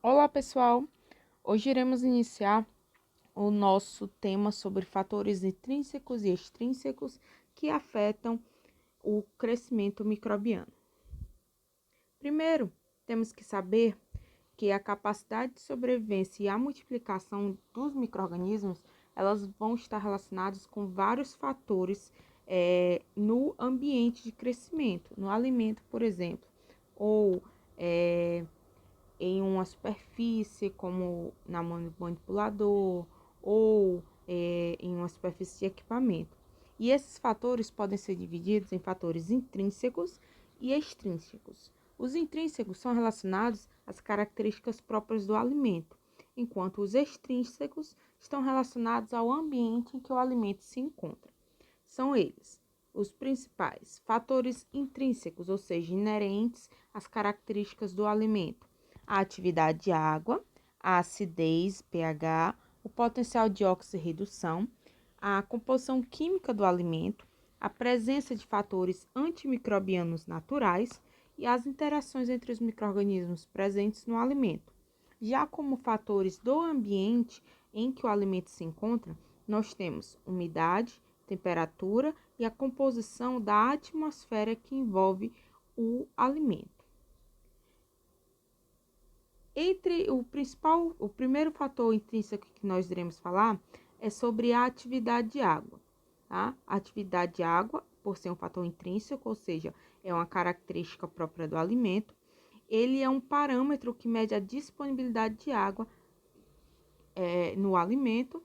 Olá, pessoal! Hoje iremos iniciar o nosso tema sobre fatores intrínsecos e extrínsecos que afetam o crescimento microbiano. Primeiro, temos que saber que a capacidade de sobrevivência e a multiplicação dos micro-organismos, elas vão estar relacionadas com vários fatores no ambiente de crescimento, no alimento, por exemplo, ou em uma superfície, como na manipulador, ou em uma superfície de equipamento. E esses fatores podem ser divididos em fatores intrínsecos e extrínsecos. Os intrínsecos são relacionados às características próprias do alimento, enquanto os extrínsecos estão relacionados ao ambiente em que o alimento se encontra. São eles os principais fatores intrínsecos, ou seja, inerentes às características do alimento: a atividade de água, a acidez, pH, o potencial de oxirredução, a composição química do alimento, a presença de fatores antimicrobianos naturais e as interações entre os micro-organismos presentes no alimento. Já como fatores do ambiente em que o alimento se encontra, nós temos umidade, temperatura e a composição da atmosfera que envolve o alimento. O primeiro fator intrínseco que nós iremos falar é sobre a atividade de água. Tá? A atividade de água, por ser um fator intrínseco, ou seja, é uma característica própria do alimento, ele é um parâmetro que mede a disponibilidade de água no alimento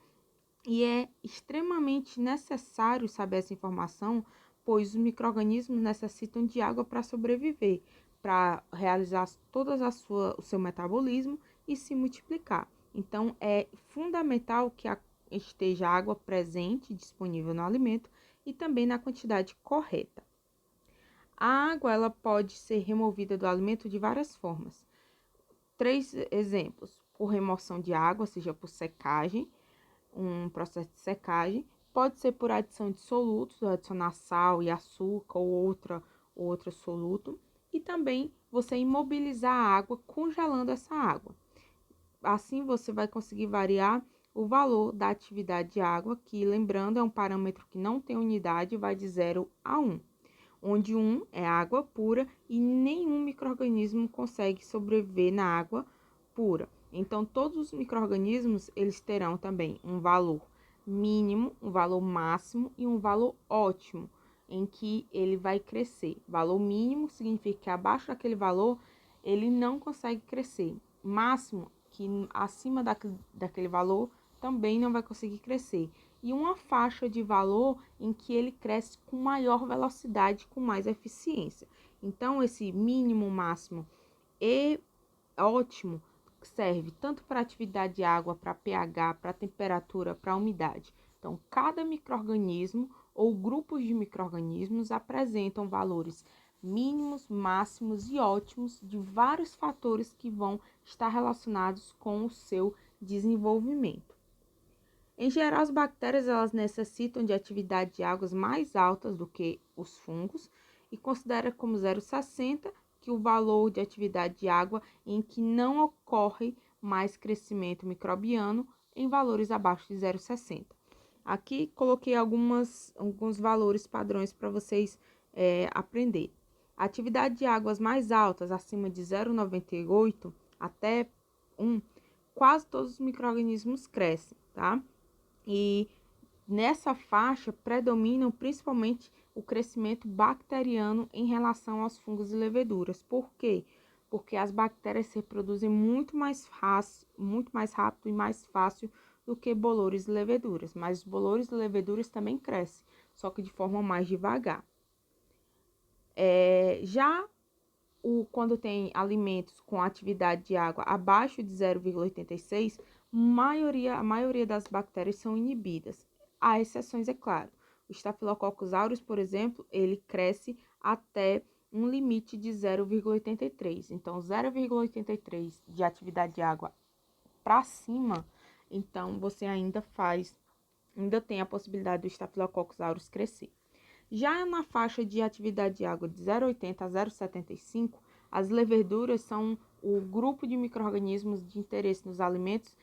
e é extremamente necessário saber essa informação, pois os micro-organismos necessitam de água para sobreviver, para realizar o seu metabolismo e se multiplicar. Então, é fundamental que esteja água presente, disponível no alimento e também na quantidade correta. A água ela pode ser removida do alimento de várias formas. 3 exemplos: por remoção de água, seja por secagem, um processo de secagem, pode ser por adição de solutos, adicionar sal e açúcar ou outro soluto, e também você imobilizar a água congelando essa água. Assim você vai conseguir variar o valor da atividade de água, que, lembrando, é um parâmetro que não tem unidade, vai de 0 a 1, onde 1 é água pura e nenhum micro-organismo consegue sobreviver na água pura. Então, todos os micro-organismos, eles terão também um valor mínimo, um valor máximo e um valor ótimo, em que ele vai crescer. Valor mínimo significa que abaixo daquele valor, ele não consegue crescer. Máximo, que acima daquele valor, também não vai conseguir crescer. E uma faixa de valor em que ele cresce com maior velocidade, com mais eficiência. Então, esse mínimo, máximo e ótimo serve tanto para atividade de água, para pH, para temperatura, para umidade. Então, cada micro-organismo ou grupos de micro-organismos apresentam valores mínimos, máximos e ótimos de vários fatores que vão estar relacionados com o seu desenvolvimento. Em geral, as bactérias elas necessitam de atividade de águas mais altas do que os fungos e considera como 0,60 que o valor de atividade de água em que não ocorre mais crescimento microbiano em valores abaixo de 0,60. Aqui coloquei alguns valores padrões para vocês aprender. A atividade de águas mais altas, acima de 0,98 até 1, quase todos os micro-organismos crescem, tá? E nessa faixa predominam principalmente o crescimento bacteriano em relação aos fungos e leveduras. Por quê? Porque as bactérias se reproduzem muito mais rápido e mais fácil do que bolores e leveduras. Mas os bolores e leveduras também crescem, só que de forma mais devagar. Quando tem alimentos com atividade de água abaixo de 0,86, a maioria das bactérias são inibidas. Há exceções, é claro. O Staphylococcus aureus, por exemplo, ele cresce até um limite de 0,83. Então, 0,83 de atividade de água para cima, então você ainda tem a possibilidade do Staphylococcus aureus crescer. Já na faixa de atividade de água de 0,80 a 0,75, as leveduras são o grupo de micro-organismos de interesse nos alimentos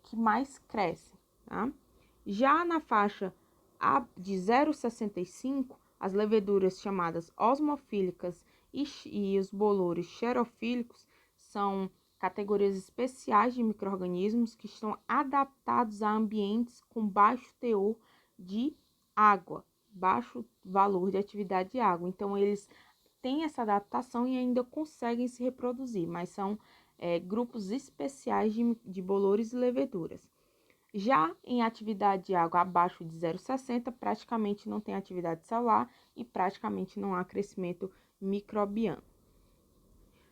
que mais cresce, tá? Já na faixa de 0,65, as leveduras chamadas osmofílicas e os bolores xerofílicos são categorias especiais de micro-organismos que estão adaptados a ambientes com baixo teor de água, baixo valor de atividade de água. Então, eles têm essa adaptação e ainda conseguem se reproduzir, mas são grupos especiais de bolores e leveduras. Já em atividade de água abaixo de 0,60, praticamente não tem atividade celular e praticamente não há crescimento microbiano.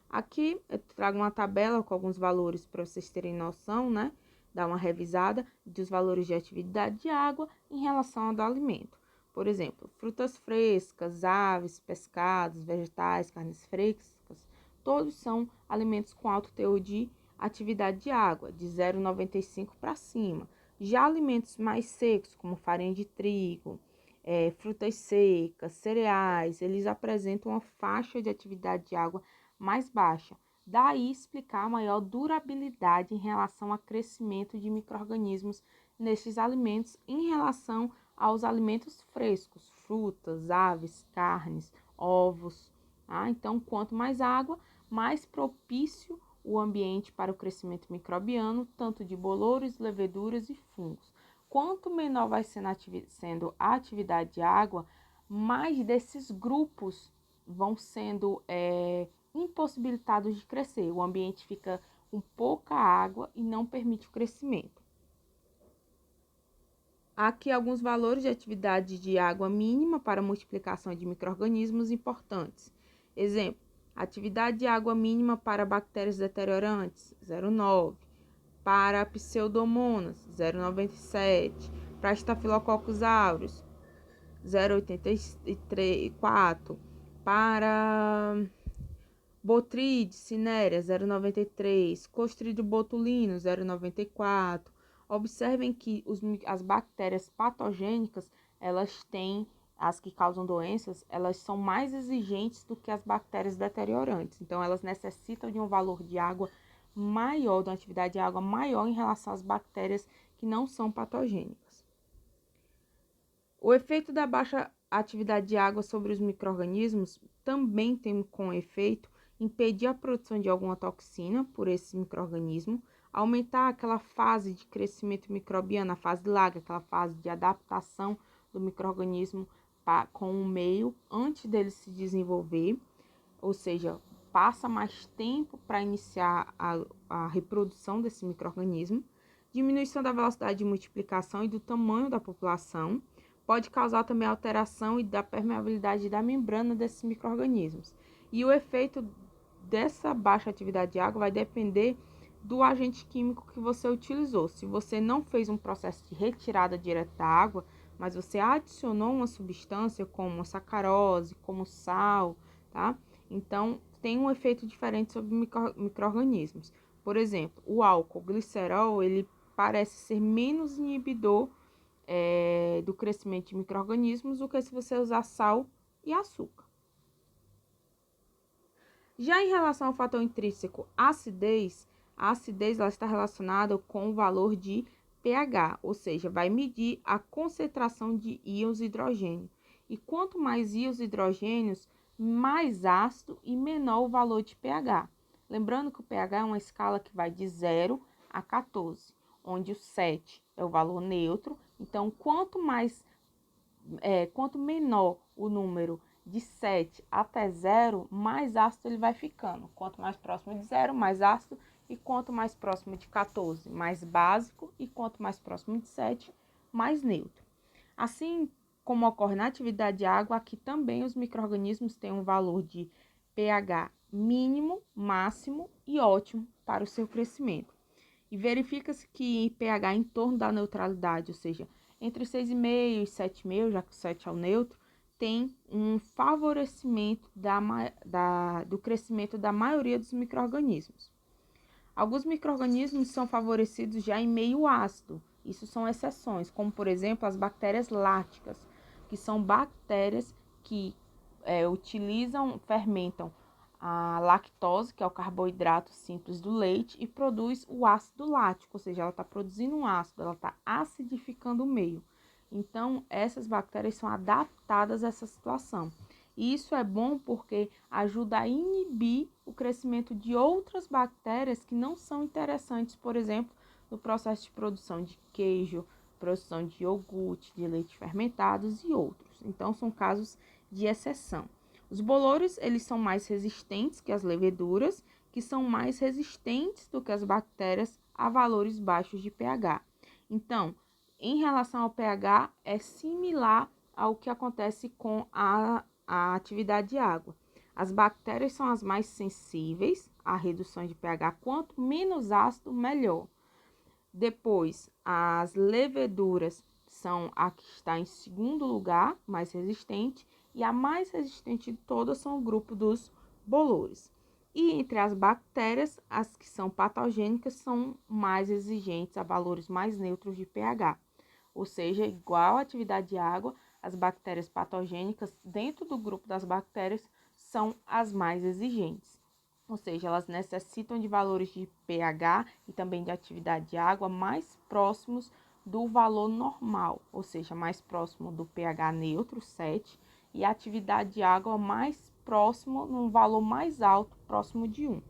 Aqui eu trago uma tabela com alguns valores para vocês terem noção, né? Dar uma revisada dos valores de atividade de água em relação ao do alimento. Por exemplo, frutas frescas, aves, pescados, vegetais, carnes frescas, todos são alimentos com alto teor de atividade de água, de 0,95 para cima. Já alimentos mais secos, como farinha de trigo, frutas secas, cereais, eles apresentam uma faixa de atividade de água mais baixa. Daí explicar a maior durabilidade em relação ao crescimento de micro-organismos nestes alimentos em relação aos alimentos frescos, frutas, aves, carnes, ovos. Tá? Então, quanto mais água, mais propício o ambiente para o crescimento microbiano, tanto de bolores, leveduras e fungos. Quanto menor vai sendo a atividade de água, mais desses grupos vão sendo impossibilitados de crescer. O ambiente fica com pouca água e não permite o crescimento. Aqui alguns valores de atividade de água mínima para multiplicação de micro-organismos importantes. Exemplo, atividade de água mínima para bactérias deteriorantes, 0,9. Para pseudomonas, 0,97. Para estafilococcus aureus, 0,84. Para Botrytis cinerea, 0,93. Clostridium botulinum, 0,94. Observem que as bactérias patogênicas, elas têm, as que causam doenças, elas são mais exigentes do que as bactérias deteriorantes. Então, elas necessitam de um valor de água maior, de uma atividade de água maior em relação às bactérias que não são patogênicas. O efeito da baixa atividade de água sobre os micro-organismos também tem como efeito impedir a produção de alguma toxina por esse micro-organismo, aumentar aquela fase de crescimento microbiano, a fase lag, aquela fase de adaptação do micro-organismo com o meio antes dele se desenvolver, ou seja, passa mais tempo para iniciar a reprodução desse micro-organismo, diminuição da velocidade de multiplicação e do tamanho da população, pode causar também alteração e da permeabilidade da membrana desses micro-organismos. E o efeito dessa baixa atividade de água vai depender do agente químico que você utilizou. Se você não fez um processo de retirada direta da água, mas você adicionou uma substância como sacarose, como sal, tá? Então, tem um efeito diferente sobre micro-organismos. Por exemplo, o álcool, o glicerol, ele parece ser menos inibidor do crescimento de micro-organismos do que se você usar sal e açúcar. Já em relação ao fator intrínseco acidez, a acidez ela está relacionada com o valor de pH, ou seja, vai medir a concentração de íons hidrogênio. E quanto mais íons hidrogênios, mais ácido e menor o valor de pH. Lembrando que o pH é uma escala que vai de 0 a 14, onde o 7 é o valor neutro. Então, quanto menor o número de 7 até 0, mais ácido ele vai ficando. Quanto mais próximo de 0, mais ácido. E quanto mais próximo de 14, mais básico. E quanto mais próximo de 7, mais neutro. Assim como ocorre na atividade de água, aqui também os micro-organismos têm um valor de pH mínimo, máximo e ótimo para o seu crescimento. E verifica-se que pH em torno da neutralidade, ou seja, entre 6,5 e 7,5, já que o 7 é o neutro, tem um favorecimento do crescimento da maioria dos micro-organismos. Alguns micro-organismos são favorecidos já em meio ácido, isso são exceções, como por exemplo as bactérias láticas, que são bactérias que fermentam a lactose, que é o carboidrato simples do leite, e produz o ácido lático, ou seja, ela está produzindo um ácido, ela está acidificando o meio. Então, essas bactérias são adaptadas a essa situação. E isso é bom porque ajuda a inibir o crescimento de outras bactérias que não são interessantes, por exemplo, no processo de produção de queijo, produção de iogurte, de leite fermentados e outros. Então, são casos de exceção. Os bolores, eles são mais resistentes que as leveduras, que são mais resistentes do que as bactérias a valores baixos de pH. Então, em relação ao pH, é similar ao que acontece com a atividade de água. As bactérias são as mais sensíveis à redução de pH. Quanto menos ácido, melhor. Depois, as leveduras são a que está em segundo lugar, mais resistente, e a mais resistente de todas são o grupo dos bolores. E entre as bactérias, as que são patogênicas são mais exigentes a valores mais neutros de pH. Ou seja, igual à atividade de água, as bactérias patogênicas dentro do grupo das bactérias são as mais exigentes. Ou seja, elas necessitam de valores de pH e também de atividade de água mais próximos do valor normal, ou seja, mais próximo do pH neutro, 7, e a atividade de água mais próximo, num valor mais alto, próximo de 1.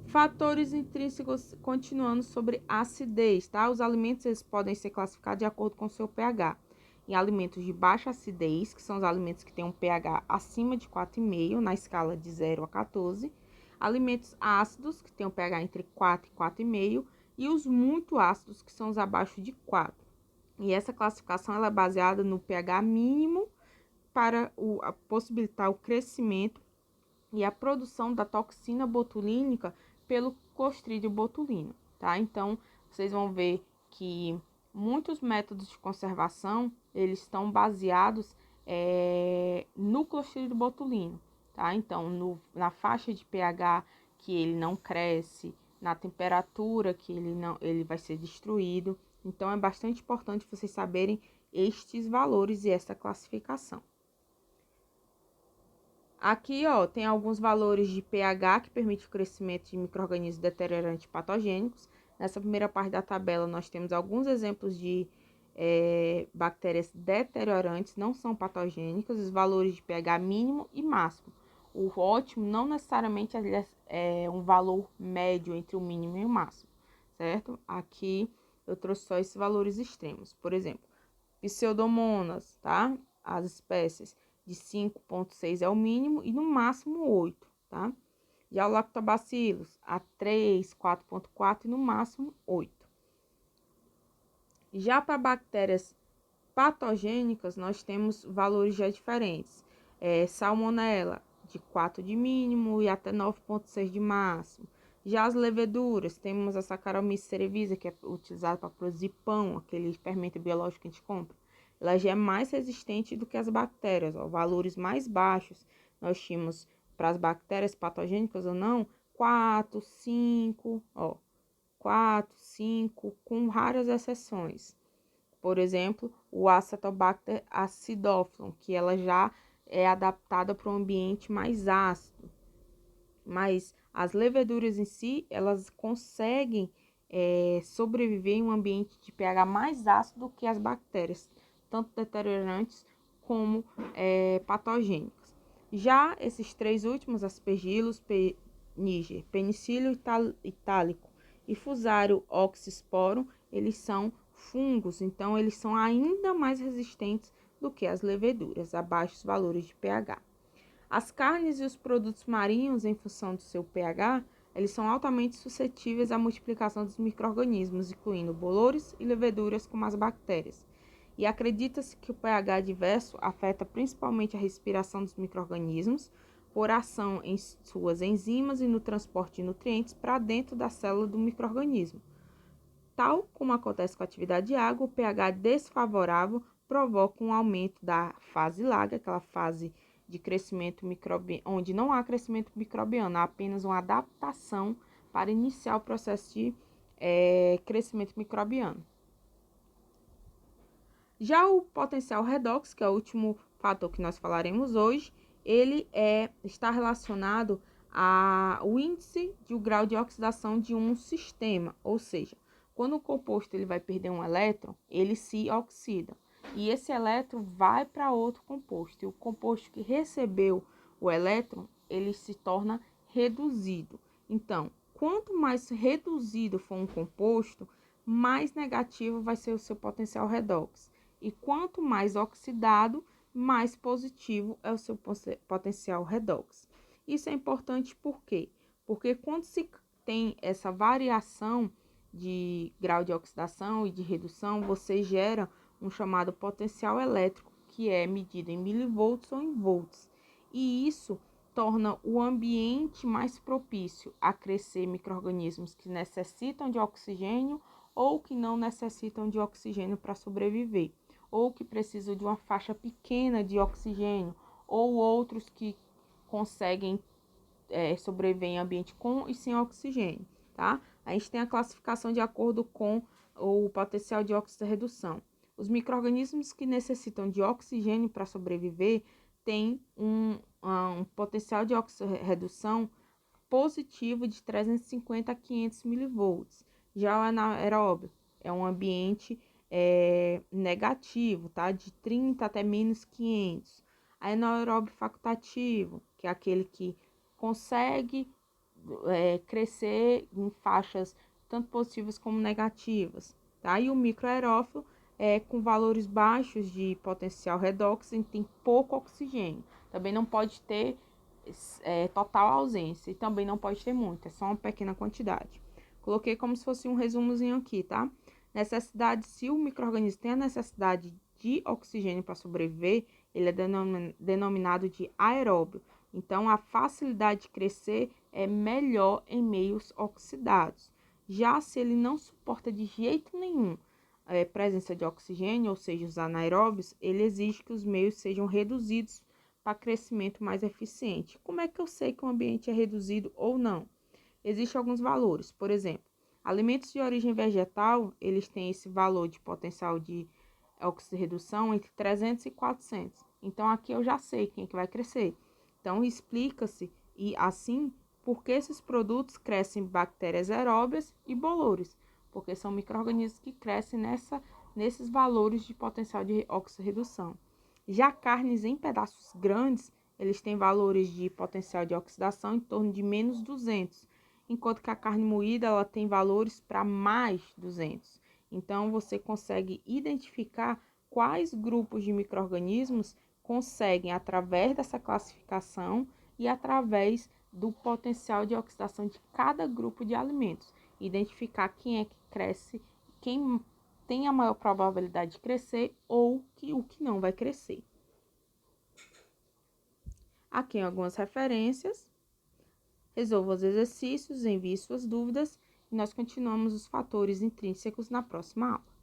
Fatores intrínsecos, continuando sobre acidez, tá? Os alimentos eles podem ser classificados de acordo com o seu pH. Em alimentos de baixa acidez, que são os alimentos que têm um pH acima de 4,5 na escala de 0 a 14. Alimentos ácidos, que têm um pH entre 4 e 4,5. E os muito ácidos, que são os abaixo de 4. E essa classificação ela é baseada no pH mínimo para possibilitar o crescimento e a produção da toxina botulínica pelo Clostridium botulino, tá? Então, vocês vão ver que muitos métodos de conservação, eles estão baseados no Clostridium botulino, tá? Então, na faixa de pH que ele não cresce, na temperatura que ele vai ser destruído. Então, é bastante importante vocês saberem estes valores e essa classificação. Aqui, ó, tem alguns valores de pH que permite o crescimento de micro-organismos deteriorantes patogênicos. Nessa primeira parte da tabela, nós temos alguns exemplos de bactérias deteriorantes, não são patogênicas, os valores de pH mínimo e máximo. O ótimo não necessariamente é um valor médio entre o mínimo e o máximo, certo? Aqui eu trouxe só esses valores extremos. Por exemplo, Pseudomonas, tá? As espécies de 5,6 é o mínimo e no máximo 8, tá? Já o Lactobacillus, a 3, 4,4 e no máximo 8. Já para bactérias patogênicas, nós temos valores já diferentes. Salmonella, de 4 de mínimo e até 9,6 de máximo. Já as leveduras, temos a Saccharomyces cerevisiae, que é utilizada para produzir pão, aquele fermento biológico que a gente compra. Ela já é mais resistente do que as bactérias, ó, valores mais baixos. Nós tínhamos para as bactérias patogênicas ou não, 4, 5, ó, 4, 5, com raras exceções. Por exemplo, o Acetobacter acidophilum, que ela já é adaptada para um ambiente mais ácido. Mas as leveduras em si, elas conseguem sobreviver em um ambiente de pH mais ácido do que as bactérias, tanto deteriorantes como patogênicas. Já esses três últimos, Aspergillus niger, Penicillium itálico e Fusarium oxysporum, eles são fungos, então eles são ainda mais resistentes do que as leveduras, a baixos valores de pH. As carnes e os produtos marinhos, em função do seu pH, eles são altamente suscetíveis à multiplicação dos micro-organismos, incluindo bolores e leveduras como as bactérias. E acredita-se que o pH adverso afeta principalmente a respiração dos micro-organismos, por ação em suas enzimas e no transporte de nutrientes para dentro da célula do micro-organismo. Tal como acontece com a atividade de água, o pH desfavorável provoca um aumento da fase lag, aquela fase de crescimento microbiano, onde não há crescimento microbiano, há apenas uma adaptação para iniciar o processo de crescimento microbiano. Já o potencial redox, que é o último fator que nós falaremos hoje, ele está relacionado ao índice de grau de oxidação de um sistema, ou seja, quando o composto ele vai perder um elétron, ele se oxida. E esse elétron vai para outro composto. E o composto que recebeu o elétron, ele se torna reduzido. Então, quanto mais reduzido for um composto, mais negativo vai ser o seu potencial redox. E quanto mais oxidado, mais positivo é o seu potencial redox. Isso é importante por quê? Porque quando se tem essa variação de grau de oxidação e de redução, você gera um chamado potencial elétrico, que é medido em milivolts ou em volts. E isso torna o ambiente mais propício a crescer micro-organismos que necessitam de oxigênio ou que não necessitam de oxigênio para sobreviver, ou que precisam de uma faixa pequena de oxigênio, ou outros que conseguem sobreviver em ambiente com e sem oxigênio, tá? A gente tem a classificação de acordo com o potencial de oxirredução. Os micro-organismos que necessitam de oxigênio para sobreviver têm um potencial de oxirredução positivo de 350 a 500 milivolts. Já o anaeróbio é um ambiente negativo, tá? De 30 até menos 500. Anaeróbio facultativo, que é aquele que consegue crescer em faixas tanto positivas como negativas, tá? E o microaerófilo com valores baixos de potencial redox e tem pouco oxigênio. Também não pode ter total ausência e também não pode ter muito, é só uma pequena quantidade. Coloquei como se fosse um resumozinho aqui, tá? Necessidade, se o micro-organismo tem a necessidade de oxigênio para sobreviver, ele é denominado de aeróbio. Então, a facilidade de crescer é melhor em meios oxidados. Já se ele não suporta de jeito nenhum presença de oxigênio, ou seja, os anaeróbios, ele exige que os meios sejam reduzidos para crescimento mais eficiente. Como é que eu sei que o ambiente é reduzido ou não? Existem alguns valores, por exemplo, alimentos de origem vegetal, eles têm esse valor de potencial de oxirredução entre 300 e 400. Então, aqui eu já sei quem é que vai crescer. Então, explica-se, e assim, por que esses produtos crescem bactérias aeróbias e bolores, porque são micro-organismos que crescem nesses valores de potencial de oxirredução. Já carnes em pedaços grandes, eles têm valores de potencial de oxidação em torno de menos 200, enquanto que a carne moída ela tem valores para mais 200. Então, você consegue identificar quais grupos de micro-organismos conseguem, através dessa classificação e através do potencial de oxidação de cada grupo de alimentos, identificar quem é que cresce, quem tem a maior probabilidade de crescer ou o que não vai crescer. Aqui algumas referências. Resolva os exercícios, envie suas dúvidas e nós continuamos os fatores intrínsecos na próxima aula.